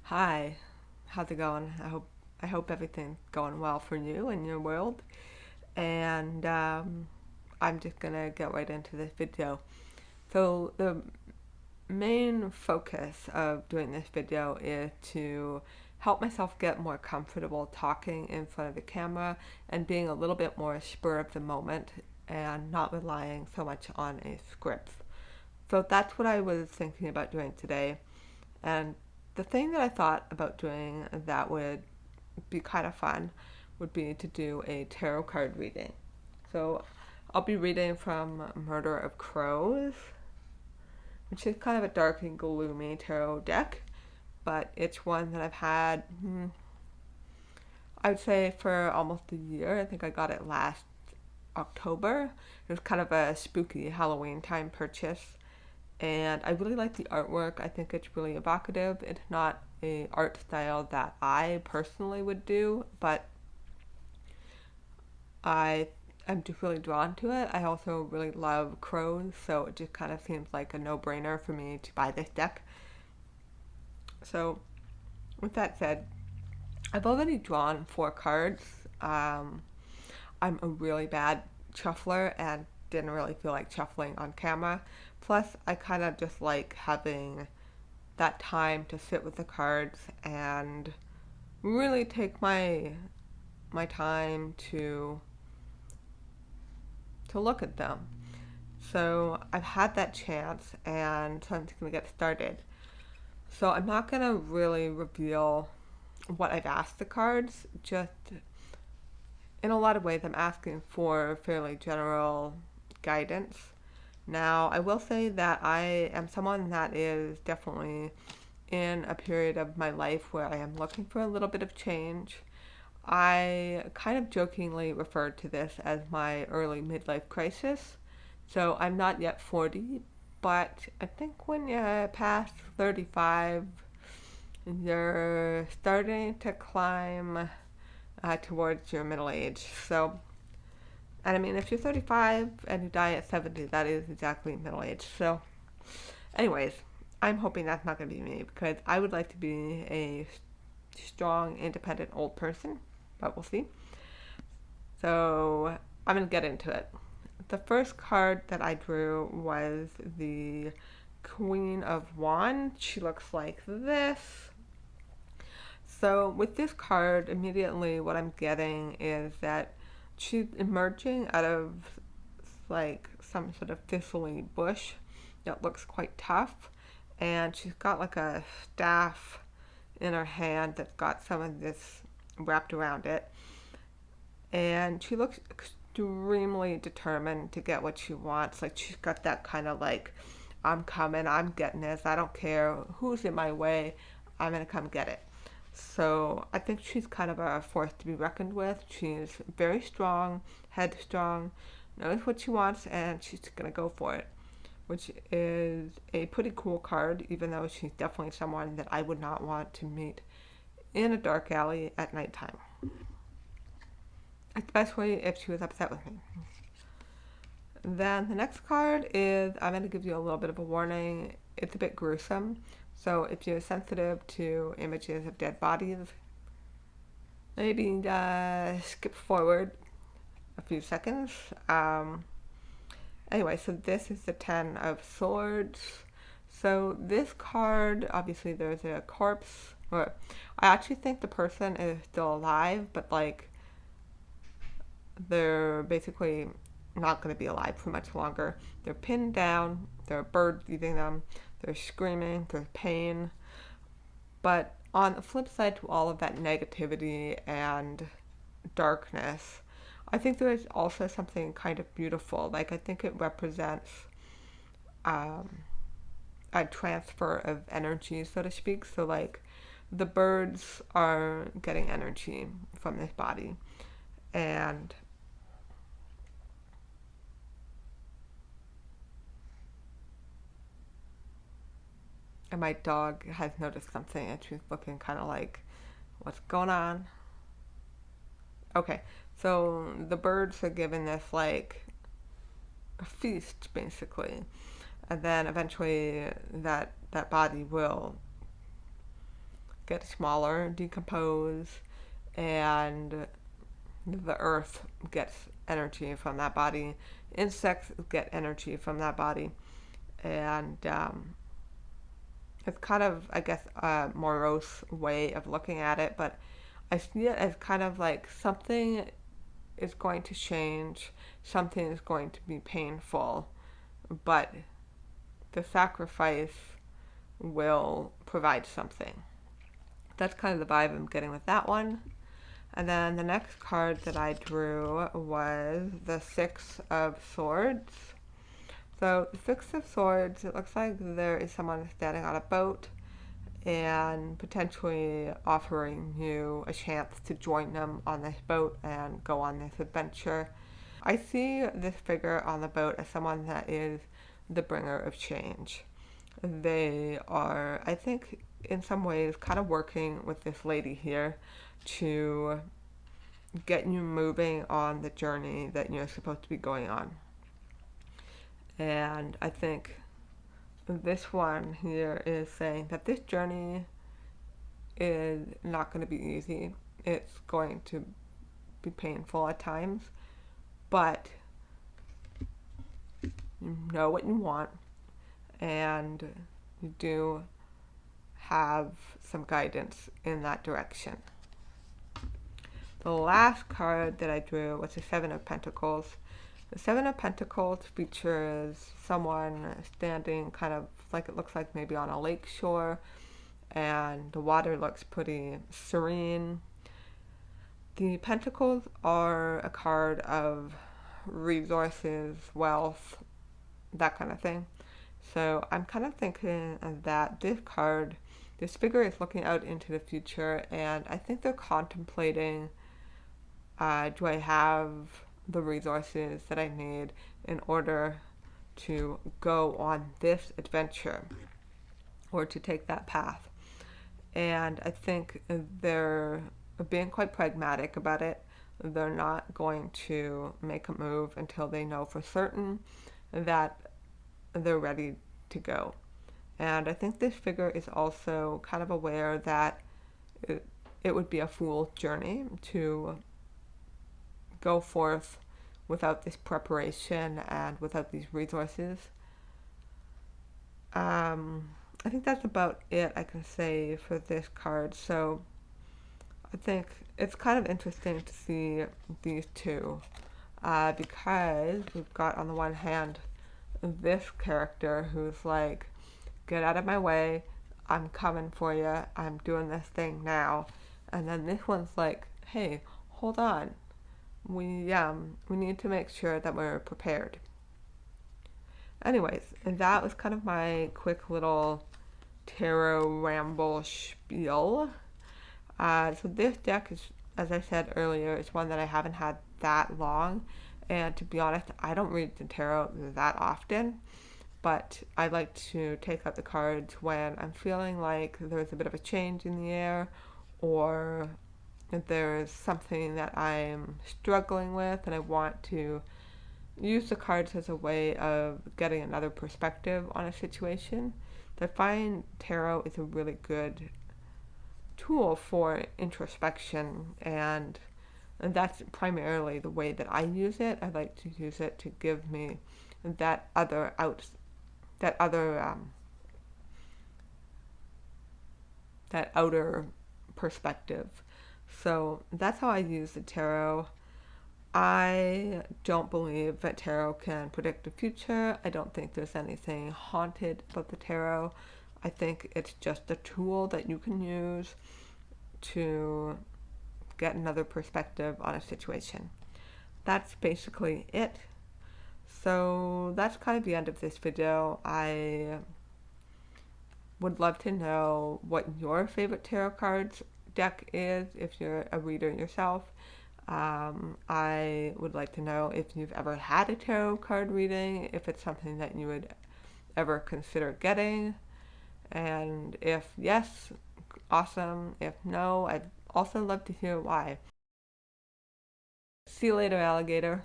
Hi, how's it going? I hope everything's going well for you and your world. And I'm just gonna get right into this video. So the main focus of doing this video is to help myself get more comfortable talking in front of the camera and being a little bit more spur of the moment and not relying so much on a script. So that's what I was thinking about doing today. And the thing that I thought about doing that would be kind of fun would be to do a tarot card reading. So I'll be reading from Murder of Crows, which is kind of a dark and gloomy tarot deck, but it's one that I've had, I would say, for almost a year. I think I got it last October. It was kind of a spooky Halloween time purchase, and I really like the artwork. I think it's really evocative. It's not a art style that I personally would do, but I am just really drawn to it. I also really love crows, so it just kind of seems like a no-brainer for me to buy this deck. So, with that said, I've already drawn 4 cards. I'm a really bad shuffler and didn't really feel like shuffling on camera. Plus, I kind of just like having that time to sit with the cards and really take my time to look at them. So I've had that chance, and so I'm just gonna get started. So I'm not gonna really reveal what I've asked the cards. Just in a lot of ways, I'm asking for fairly general guidance. Now, I will say that I am someone that is definitely in a period of my life where I am looking for a little bit of change. I kind of jokingly refer to this as my early midlife crisis. So I'm not yet 40, but I think when you pass 35, you're starting to climb towards your middle age. So, and I mean, if you're 35 and you die at 70, that is exactly middle age. So, anyways, I'm hoping that's not going to be me because I would like to be a strong, independent old person, but we'll see. So, I'm going to get into it. The first card that I drew was the Queen of Wands. She looks like this. So with this card, immediately what I'm getting is that she's emerging out of like some sort of thistly bush that looks quite tough, and she's got like a staff in her hand that's got some of this wrapped around it, and she looks extremely determined to get what she wants. Like she's got that kind of like, I'm coming, I'm getting this, I don't care who's in my way, I'm gonna come get it. So I think she's kind of a force to be reckoned with. She's very strong, headstrong, knows what she wants, and she's gonna go for it, which is a pretty cool card, even though she's definitely someone that I would not want to meet in a dark alley at nighttime, especially if she was upset with me. Then the next card is, I'm going to give you a little bit of a warning. It's a bit gruesome, so if you're sensitive to images of dead bodies, maybe skip forward a few seconds. Anyway, so this is the Ten of Swords. So this card, obviously there's a corpse, or I actually think the person is still alive, but like they're basically not going to be alive for much longer. They're pinned down, there are birds eating them, they're screaming, there's pain. But on the flip side to all of that negativity and darkness, I think there is also something kind of beautiful. Like, I think it represents a transfer of energy, so to speak. So, like, the birds are getting energy from this body, and my dog has noticed something and she's looking kind of like, what's going on? Okay, so the birds are given this like a feast basically, and then eventually that body will get smaller, decompose, and the earth gets energy from that body. Insects get energy from that body. And it's kind of, I guess, a morose way of looking at it, but I see it as kind of like something is going to change, something is going to be painful, but the sacrifice will provide something. That's kind of the vibe I'm getting with that one. And then the next card that I drew was the Six of Swords. So the Six of Swords, it looks like there is someone standing on a boat and potentially offering you a chance to join them on this boat and go on this adventure. I see this figure on the boat as someone that is the bringer of change. They are, I think, in some ways kind of working with this lady here to get you moving on the journey that you're supposed to be going on. And I think this one here is saying that this journey is not going to be easy. It's going to be painful at times, but you know what you want, and you do have some guidance in that direction. The last card that I drew was the Seven of Pentacles. The Seven of Pentacles features someone standing kind of like, it looks like maybe on a lake shore, and the water looks pretty serene. The Pentacles are a card of resources, wealth, that kind of thing. So I'm kind of thinking that this figure is looking out into the future, and I think they're contemplating, do I have the resources that I need in order to go on this adventure or to take that path? And I think they're being quite pragmatic about it. They're not going to make a move until they know for certain that they're ready to go. And I think this figure is also kind of aware that it would be a fool's journey to go forth without this preparation and without these resources. I think that's about it I can say for this card. So I think it's kind of interesting to see these two, because we've got on the one hand this character who's like, get out of my way, I'm coming for you, I'm doing this thing now. And then this one's like, hey, hold on, we need to make sure that we're prepared. Anyways, and that was kind of my quick little tarot ramble spiel. So this deck is, as I said earlier, is one that I haven't had that long, and to be honest, I don't read the tarot that often, but I like to take out the cards when I'm feeling like there's a bit of a change in the air, or if there's something that I'm struggling with and I want to use the cards as a way of getting another perspective on a situation. I find tarot is a really good tool for introspection, and that's primarily the way that I use it. I like to use it to give me that other outer perspective. So that's how I use the tarot. I don't believe that tarot can predict the future. I don't think there's anything haunted about the tarot. I think it's just a tool that you can use to get another perspective on a situation. That's basically it. So that's kind of the end of this video. I would love to know what your favorite tarot cards deck is if you're a reader yourself. I would like to know if you've ever had a tarot card reading, if it's something that you would ever consider getting, and if yes, awesome. If no, I'd also love to hear why. See you later, alligator.